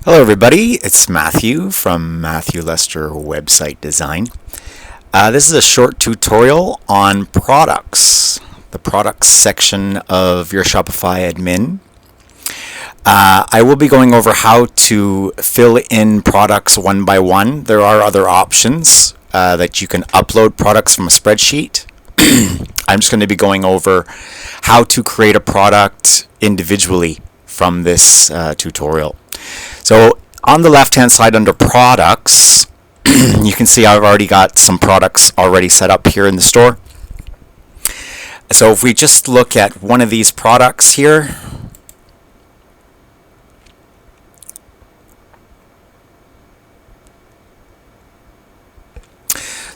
Hello everybody, it's Matthew from Matthew Lester Website Design. This is a short tutorial on products, the products section of your Shopify admin. I will be going over how to fill in products one by one. There are other options that you can upload products from a spreadsheet. I'm just going to be going over how to create a product individually from this tutorial. So on the left hand side under products, you can see I've already got some products already set up here in the store. So if we just look at one of these products here,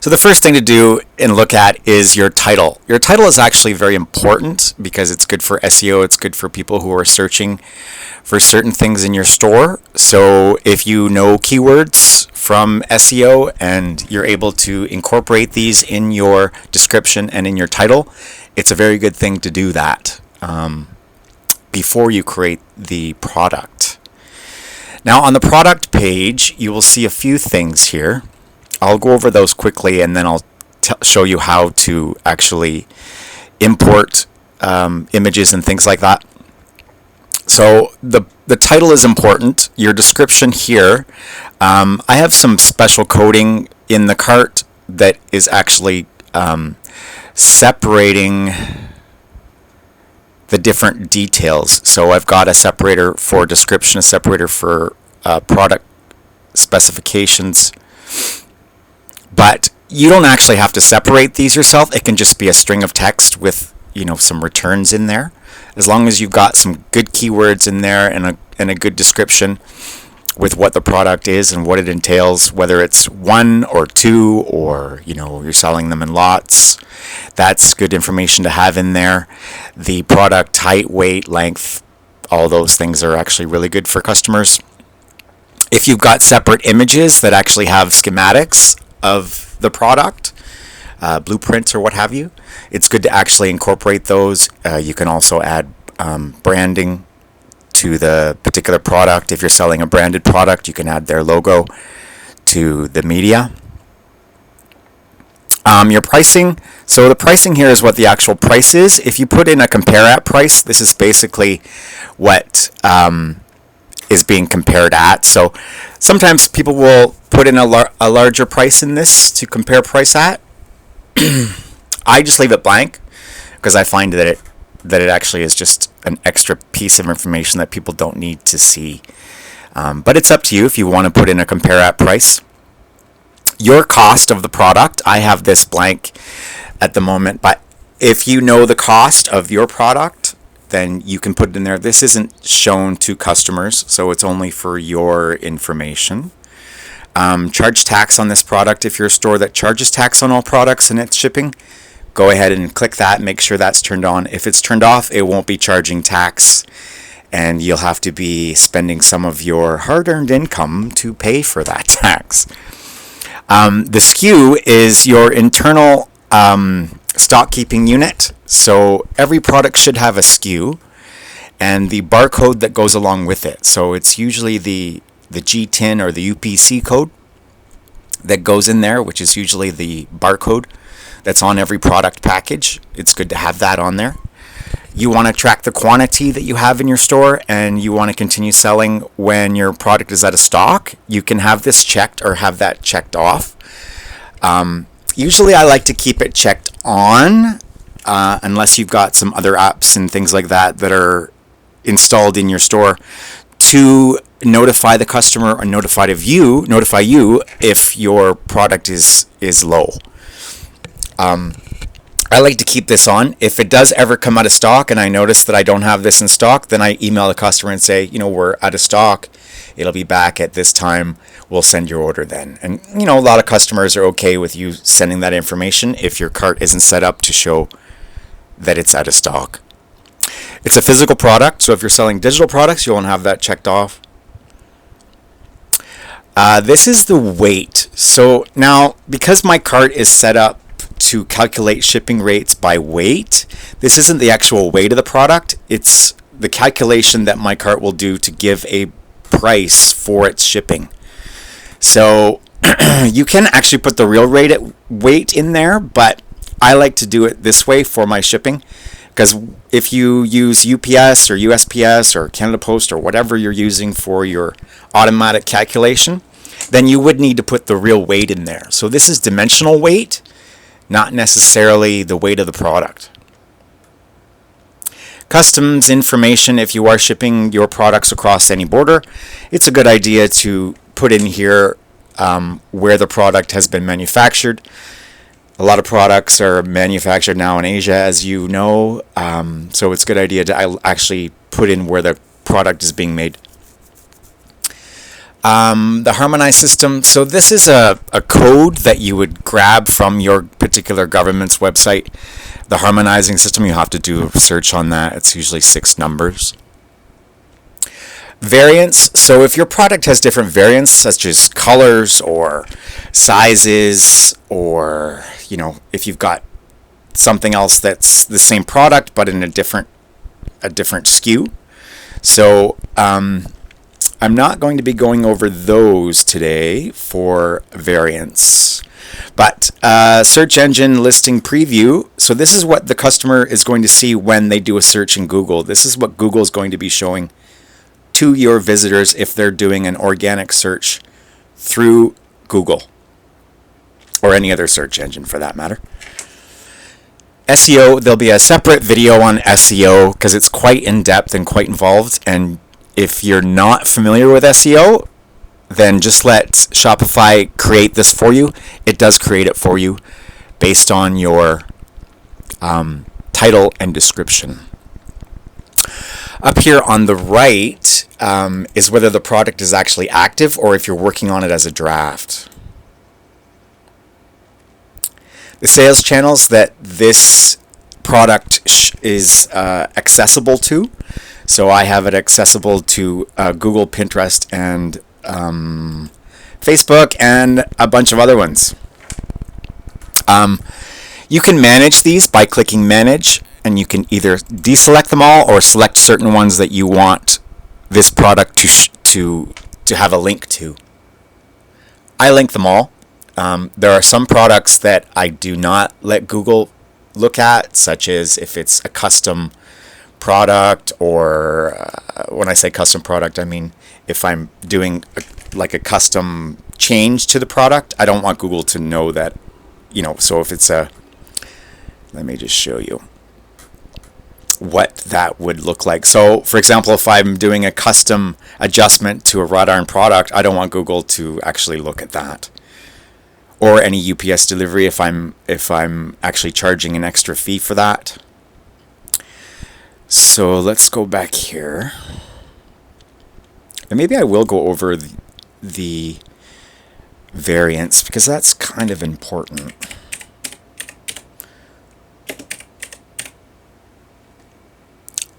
so the first thing to do and look at is your title. Your title is actually very important because it's good for SEO. It's good for people who are searching for certain things in your store. So if you know keywords from SEO and you're able to incorporate these in your description and in your title, it's a very good thing to do that before you create the product. Now on the product page, you will see a few things here. I'll go over those quickly and then I'll show you how to actually import images and things like that. So the title is important. Your description here, I have some special coding in the cart that is actually separating the different details. So I've got a separator for description, a separator for product specifications. But you don't actually have to separate these yourself. It can just be a string of text with, some returns in there. As long as you've got some good keywords in there and a good description with what the product is and what it entails, whether it's one or two or, you're selling them in lots, that's good information to have in there. The product height, weight, length, all those things are actually really good for customers. If you've got separate images that actually have schematics of the product, blueprints or what have you, it's good to actually incorporate those. You can also add branding to the particular product. If you're selling a branded product, you can add their logo to the media. Your pricing. So the pricing here is what the actual price is. If you put in a compare at price, this is basically what is being compared at. So sometimes people will put in a larger price in this to compare price at. I just leave it blank because I find that it actually is just an extra piece of information that people don't need to see. But it's up to you if you want to put in a compare at price. Your cost of the product, I have this blank at the moment, but if you know the cost of your product, then you can put it in there. This isn't shown to customers, so it's only for your information. Charge tax on this product. If you're a store that charges tax on all products and it's shipping, go ahead and click that, make sure that's turned on. If it's turned off, it won't be charging tax, and you'll have to be spending some of your hard-earned income to pay for that tax. The SKU is your internal stock keeping unit. So every product should have a SKU and the barcode that goes along with it. So it's usually the GTIN or the UPC code that goes in there, which is usually the barcode that's on every product package. It's good to have that on there. You want to track the quantity that you have in your store and you want to continue selling when your product is out of stock. You can have this checked or have that checked off. Usually I like to keep it checked on unless you've got some other apps and things like that are installed in your store to notify the customer or notify you if your product is low. I like to keep this on. If it does ever come out of stock and I notice that I don't have this in stock, then I email the customer and say, we're out of stock. It'll be back at this time. We'll send your order then. And, a lot of customers are okay with you sending that information if your cart isn't set up to show that it's out of stock. It's a physical product, so if you're selling digital products, you won't have that checked off. This is the weight. So now, because my cart is set up to calculate shipping rates by weight, this isn't the actual weight of the product. It's the calculation that my cart will do to give a price for its shipping. So you can actually put the real weight in there, but I like to do it this way for my shipping, because if you use UPS or USPS or Canada Post or whatever you're using for your automatic calculation, then you would need to put the real weight in there. So this is dimensional weight, not necessarily the weight of the product. Customs information: if you are shipping your products across any border, it's a good idea to put in here where the product has been manufactured. A lot of products are manufactured now in Asia, as you know, so it's a good idea to actually put in where the product is being made. The harmonized system. So this is a code that you would grab from your particular government's website. The harmonizing system, you have to do a search on that. It's usually 6 numbers. Variants. So if your product has different variants, such as colors or sizes, or if you've got something else that's the same product but in a different SKU. So I'm not going to be going over those today for variants. But search engine listing preview. So this is what the customer is going to see when they do a search in Google. This is what Google is going to be showing to your visitors if they're doing an organic search through Google or any other search engine for that matter. SEO, there'll be a separate video on SEO because it's quite in-depth and quite involved. And if you're not familiar with SEO, then just let Shopify create this for you. It does create it for you based on your title and description. Up here on the right is whether the product is actually active or if you're working on it as a draft. The sales channels that this product is accessible to. So I have it accessible to Google, Pinterest, and Facebook, and a bunch of other ones. You can manage these by clicking Manage, and you can either deselect them all or select certain ones that you want this product to have a link to. I link them all. There are some products that I do not let Google look at, such as if it's a custom product, or when I say custom product, I mean if I'm doing a custom change to the product, I don't want Google to know that, so if it's let me just show you what that would look like. So for example, if I'm doing a custom adjustment to a wrought iron product, I don't want Google to actually look at that. Or any UPS delivery if I'm actually charging an extra fee for that. So let's go back here. And maybe I will go over the variants because that's kind of important.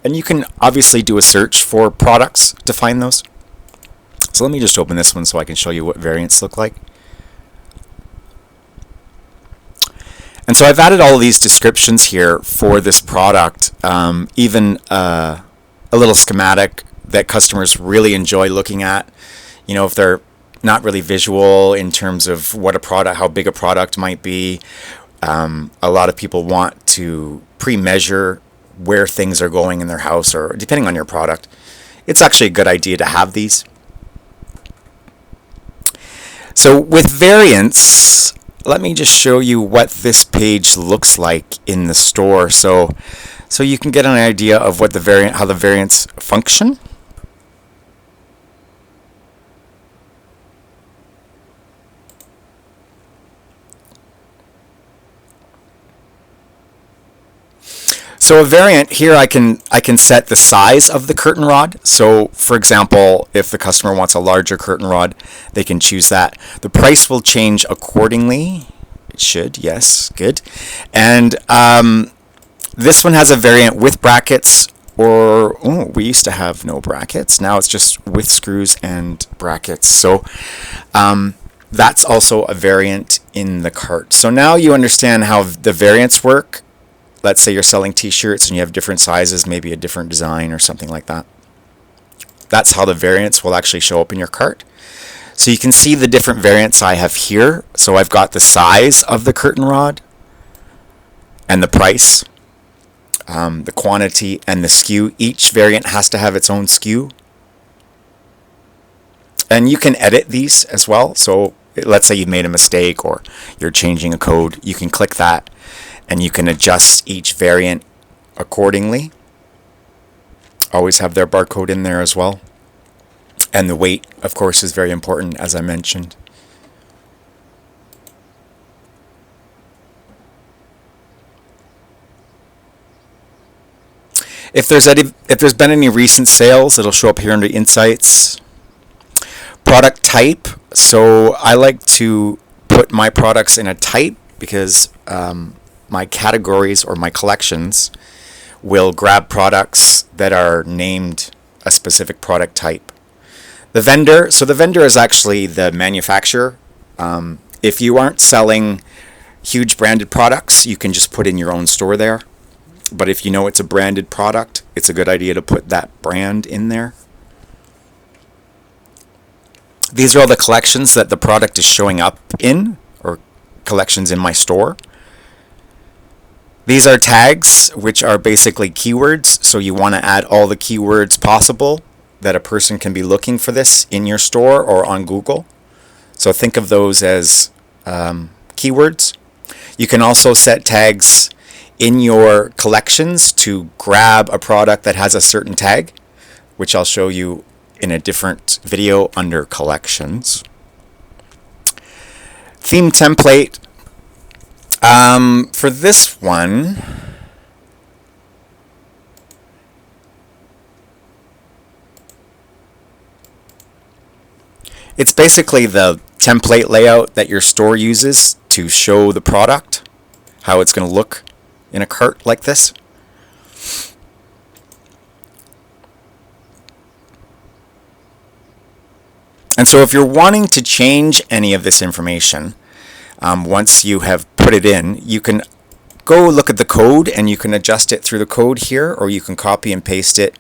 And you can obviously do a search for products to find those. So let me just open this one so I can show you what variants look like. And so I've added all of these descriptions here for this product, even a little schematic that customers really enjoy looking at. If they're not really visual in terms of what a product, how big a product might be. A lot of people want to pre-measure where things are going in their house, or depending on your product. It's actually a good idea to have these. So with variants, let me just show you what this page looks like in the store, so you can get an idea of what how the variants function. So a variant here, I can set the size of the curtain rod. So for example, if the customer wants a larger curtain rod, they can choose that. The price will change accordingly. It should, yes, good. And this one has a variant with brackets, or we used to have no brackets. Now it's just with screws and brackets. So that's also a variant in the cart. So now you understand how the variants work. Let's say you're selling t-shirts and you have different sizes, maybe a different design or something like that. That's how the variants will actually show up in your cart. So you can see the different variants I have here. So I've got the size of the curtain rod and the price, the quantity and the SKU. Each variant has to have its own SKU. And you can edit these as well. So let's say you made a mistake or you're changing a code. You can click that and you can adjust each variant accordingly. Always have their barcode in there as well. And the weight, of course, is very important, as I mentioned. If there's been any recent sales, it'll show up here under Insights. Product type. So I like to put my products in a type because my categories or my collections will grab products that are named a specific product type. The vendor. So the vendor is actually the manufacturer. If you aren't selling huge branded products, you can just put in your own store there. But if you know it's a branded product, it's a good idea to put that brand in there. These are all the collections that the product is showing up in, or collections in my store. These are tags, which are basically keywords. So you want to add all the keywords possible that a person can be looking for this in your store or on Google. So think of those as keywords. You can also set tags in your collections to grab a product that has a certain tag, which I'll show you in a different video under collections. Theme template. For this one, it's basically the template layout that your store uses to show the product, how it's going to look in a cart like this. And so if you're wanting to change any of this information, once you have put it in, you can go look at the code and you can adjust it through the code here, or you can copy and paste it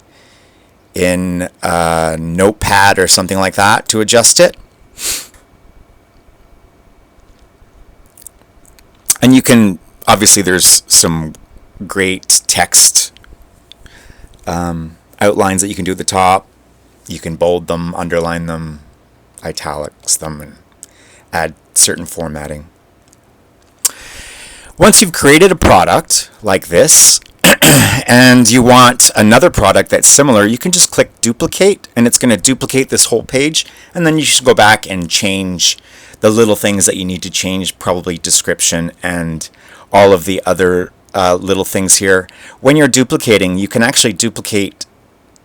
in a notepad or something like that to adjust it. And you can, obviously there's some great text outlines that you can do at the top. You can bold them, underline them, italics them, and add certain formatting. Once you've created a product like this and you want another product that's similar, you can just click duplicate and it's going to duplicate this whole page, and then you should go back and change the little things that you need to change, probably description and all of the other little things here. When you're duplicating, you can actually duplicate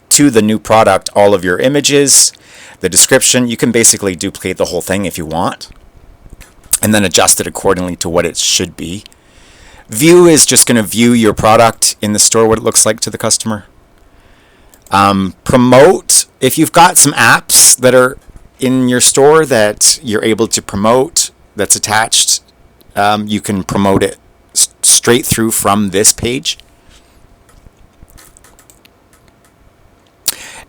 to the new product all of your images, the description. You can basically duplicate the whole thing if you want, and then adjust it accordingly to what it should be. View is just going to view your product in the store, what it looks like to the customer. Promote, if you've got some apps that are in your store that you're able to promote, that's attached, you can promote it straight through from this page.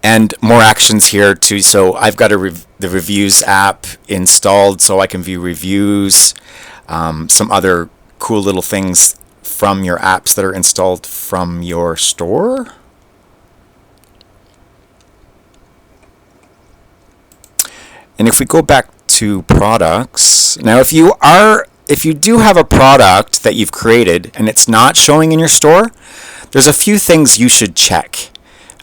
And more actions here too. So I've got the reviews app installed so I can view reviews, some other cool little things from your apps that are installed from your store. And if we go back to products, now if you do have a product that you've created and it's not showing in your store, there's a few things you should check.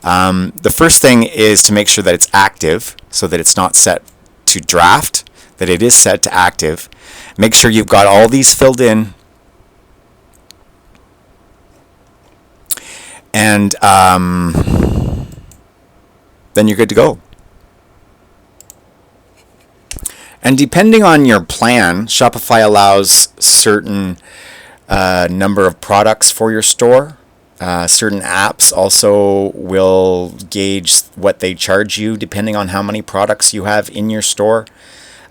The first thing is to make sure that it's active, so that it's not set to draft, that it is set to active. Make sure you've got all these filled in. And then you're good to go. And depending on your plan, Shopify allows certain number of products for your store. Certain apps also will gauge what they charge you depending on how many products you have in your store.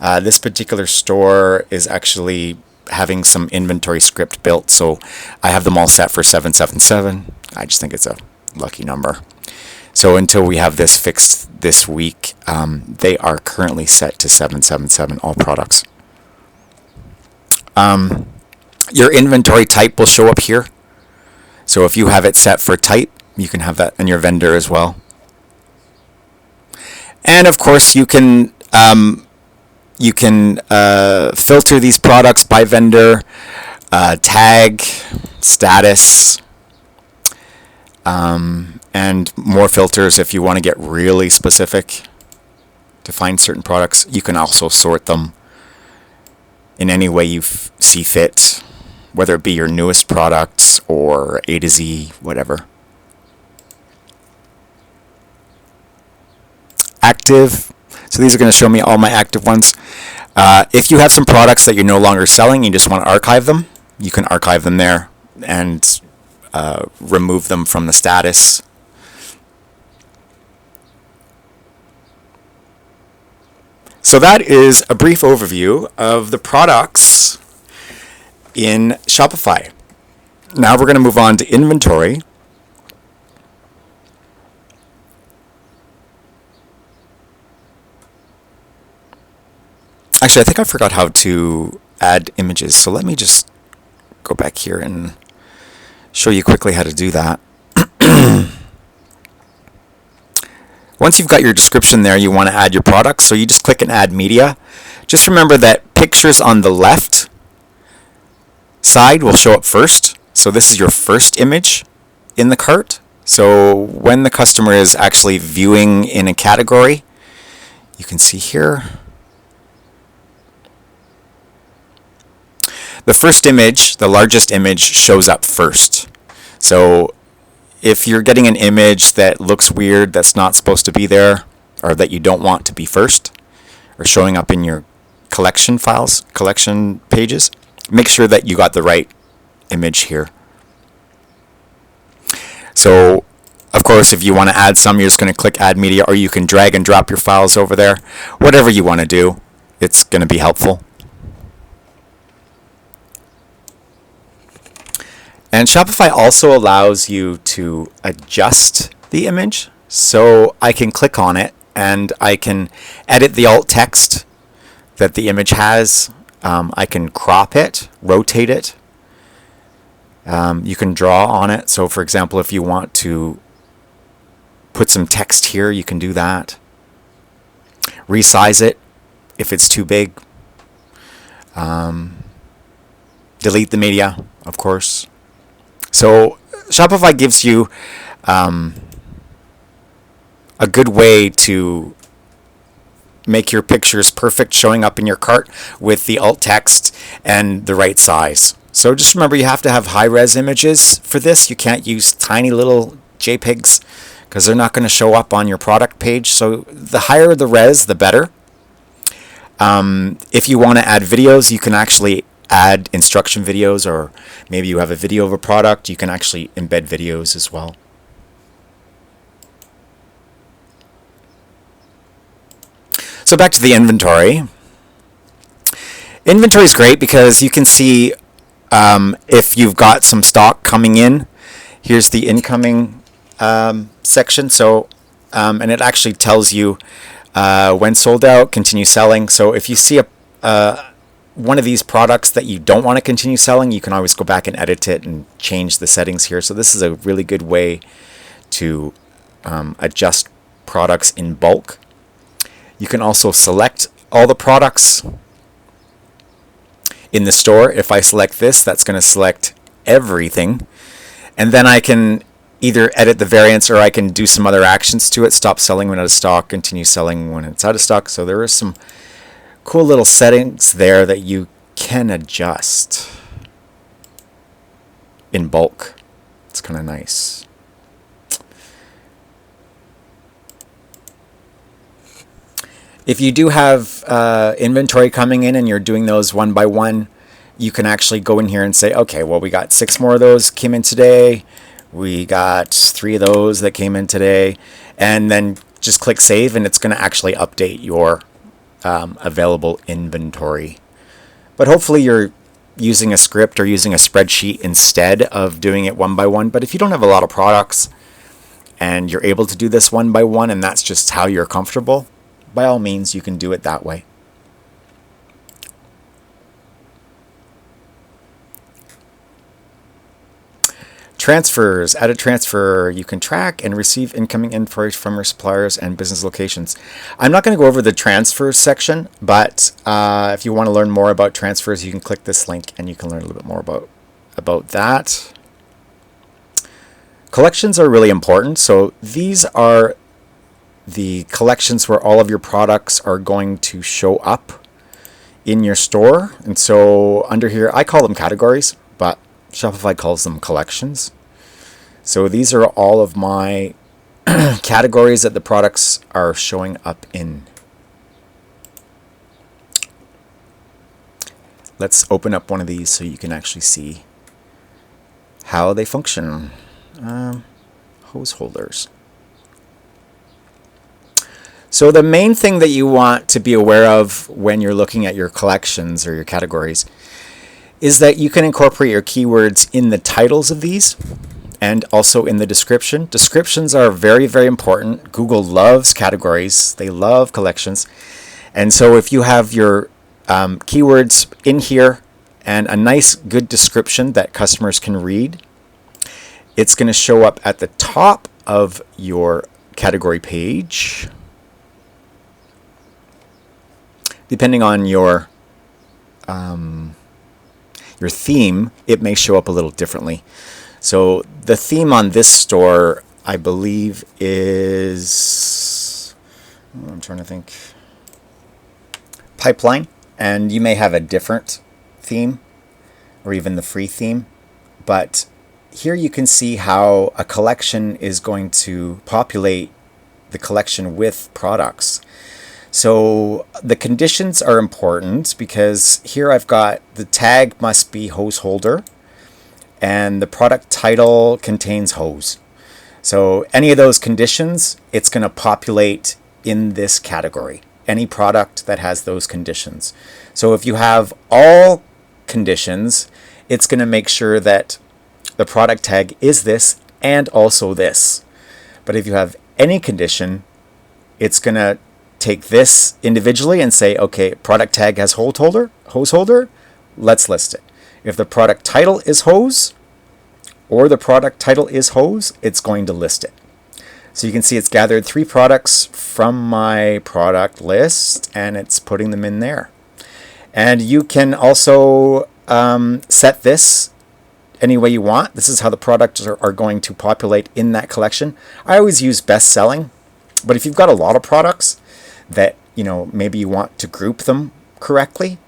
This particular store is actually having some inventory script built, so I have them all set for 777. I just think it's a lucky number. So until we have this fixed this week, they are currently set to 777, all products. Your inventory type will show up here. So if you have it set for type, you can have that in your vendor as well. And of course, you can filter these products by vendor, tag, status, and more filters if you want to get really specific to find certain products. You can also sort them in any way you see fit, whether it be your newest products or A to Z, whatever. Active. So these are going to show me all my active ones. If you have some products that you're no longer selling, you just want to archive them, you can archive them there and remove them from the status. So that is a brief overview of the products in Shopify. Now we're going to move on to inventory. Actually, I think I forgot how to add images, so let me just go back here and show you quickly how to do that. Once you've got your description there, you want to add your products, so you just click and add media. Just remember that pictures on the left side will show up first. So this is your first image in the cart. So when the customer is actually viewing in a category, you can see here, the first image, the largest image, shows up first. So if you're getting an image that looks weird, that's not supposed to be there, or that you don't want to be first, or showing up in your collection files, collection pages, make sure that you got the right image here. So, of course, if you want to add some, you're just going to click Add Media, or you can drag and drop your files over there. Whatever you want to do, it's going to be helpful. And Shopify also allows you to adjust the image. So I can click on it and I can edit the alt text that the image has. I can crop it, rotate it. You can draw on it. So for example, if you want to put some text here, you can do that. Resize it if it's too big. Delete the media, of course. So Shopify gives you a good way to make your pictures perfect, showing up in your cart with the alt text and the right size. So just remember, you have to have high-res images for this. You can't use tiny little JPEGs because they're not going to show up on your product page. So the higher the res, the better. If you want to add videos, you can actually add instruction videos, or maybe you have a video of a product, you can actually embed videos as well. So back to the inventory. Inventory is great because you can see if you've got some stock coming in. Here's the incoming section. So and it actually tells you when sold out, continue selling. So if you see one of these products that you don't want to continue selling, you can always go back and edit it and change the settings here. So this is a really good way to adjust products in bulk. You can also select all the products in the store. If I select this, that's going to select everything. And then I can either edit the variants, or I can do some other actions to it. Stop selling when out of stock, continue selling when it's out of stock. So there are some cool little settings there that you can adjust in bulk. It's kind of nice. If you do have inventory coming in and you're doing those one by one, you can actually go in here and say, okay, well, we got 6 more of those came in today. We got 3 of those that came in today. And then just click save, and it's going to actually update your available inventory. But hopefully you're using a script or using a spreadsheet instead of doing it one by one. But if you don't have a lot of products and you're able to do this one by one, and that's just how you're comfortable, by all means, you can do it that way. Transfers. Add a transfer. You can track and receive incoming inquiries from your suppliers and business locations. I'm not going to go over the transfers section, but if you want to learn more about transfers, you can click this link and you can learn a little bit more about that. Collections are really important. So these are the collections where all of your products are going to show up in your store. And so under here, I call them categories, but Shopify calls them collections. So these are all of my categories that the products are showing up in. Let's open up one of these so you can actually see how they function. Hose holders. So the main thing that you want to be aware of when you're looking at your collections or your categories is that you can incorporate your keywords in the titles of these and also in the description. Descriptions are very, very important. Google loves categories. They love collections. And so if you have your keywords in here and a nice, good description that customers can read, it's going to show up at the top of your category page. Depending on your theme, it may show up a little differently. So the theme on this store, I believe, is, I'm trying to think, pipeline. And you may have a different theme or even the free theme. But here you can see how a collection is going to populate the collection with products. So the conditions are important because here I've got the tag must be hose holder and the product title contains hose. So any of those conditions, it's going to populate in this category. Any product that has those conditions. So if you have all conditions, it's going to make sure that the product tag is this and also this. But if you have any condition, it's going to take this individually and say, okay, product tag has hose holder, let's list it. If the product title is hose or the product title is hose, it's going to list it. So you can see it's gathered 3 products from my product list and it's putting them in there. And you can also set this any way you want. This is how the products are going to populate in that collection. I always use best selling, but if you've got a lot of products that maybe you want to group them correctly,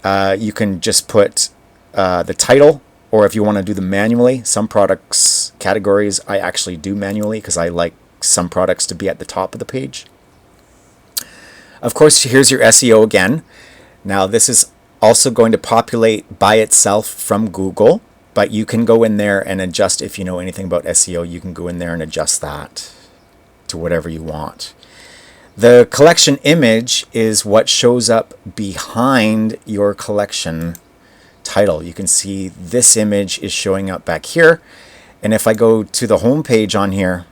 you can just put the title, or if you want to do them manually, some products categories I actually do manually because I like some products to be at the top of the page. Of course, here's your SEO again. Now this is also going to populate by itself from Google, but you can go in there and adjust. If you know anything about SEO, you can go in there and adjust that to whatever you want. The collection image is what shows up behind your collection title. You can see this image is showing up back here. And if I go to the home page on here,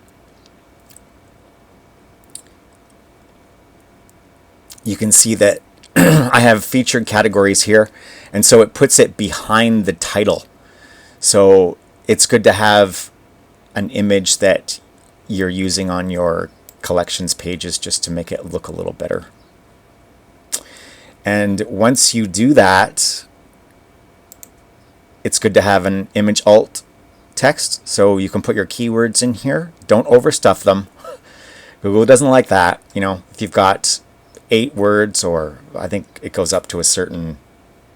you can see that I have featured categories here. And so it puts it behind the title. So it's good to have an image that you're using on your collections pages just to make it look a little better. And once you do that, it's good to have an image alt text so you can put your keywords in here. Don't overstuff them. Google doesn't like that. If you've got 8 words, or I think it goes up to a certain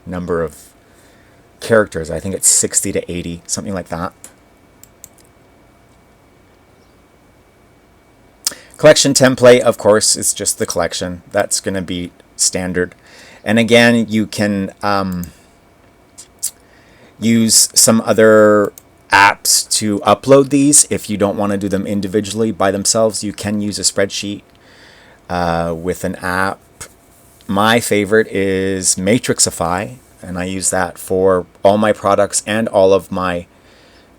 number of characters. I think it's 60 to 80, something like that. Collection template, of course, is just the collection. That's going to be standard. And again, you can use some other apps to upload these. If you don't want to do them individually by themselves, you can use a spreadsheet with an app. My favorite is Matrixify, and I use that for all my products and all of my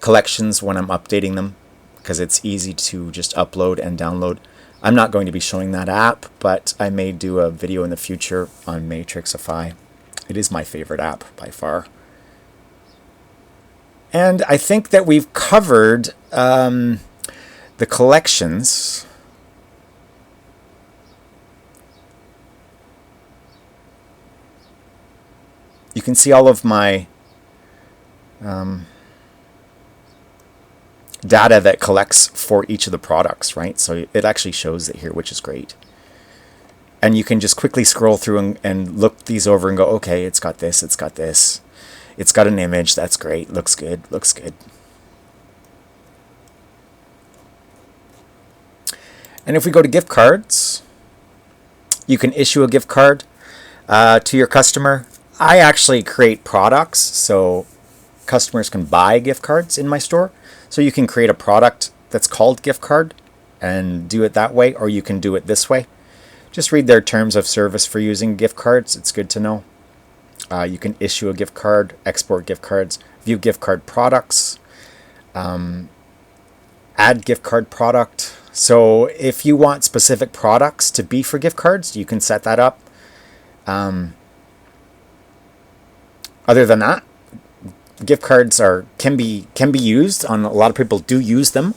collections when I'm updating them. because it's easy to just upload and download. I'm not going to be showing that app, but I may do a video in the future on Matrixify. It is my favorite app by far. And I think that we've covered the collections. You can see all of my data that collects for each of the products, right? So it actually shows it here, which is great. And you can just quickly scroll through and look these over and go, okay, it's got this, it's got this. It's got an image, that's great, looks good, looks good. And if we go to gift cards, you can issue a gift card to your customer. I actually create products, so customers can buy gift cards in my store. So you can create a product that's called gift card and do it that way, or you can do it this way. Just read their terms of service for using gift cards. It's good to know. You can issue a gift card, export gift cards, view gift card products, add gift card product. So if you want specific products to be for gift cards, you can set that up. Other than that, gift cards can be used on, a lot of people do use them.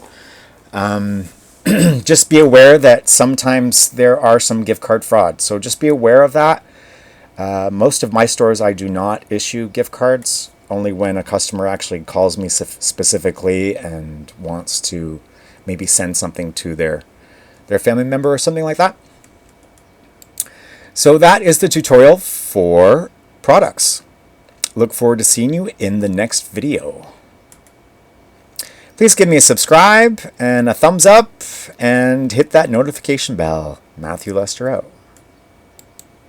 Just be aware that sometimes there are some gift card fraud. So just be aware of that. Most of my stores, I do not issue gift cards, only when a customer actually calls me specifically and wants to maybe send something to their family member or something like that. So that is the tutorial for products. Look forward to seeing you in the next video. Please give me a subscribe and a thumbs up and hit that notification bell. Matthew Lester out.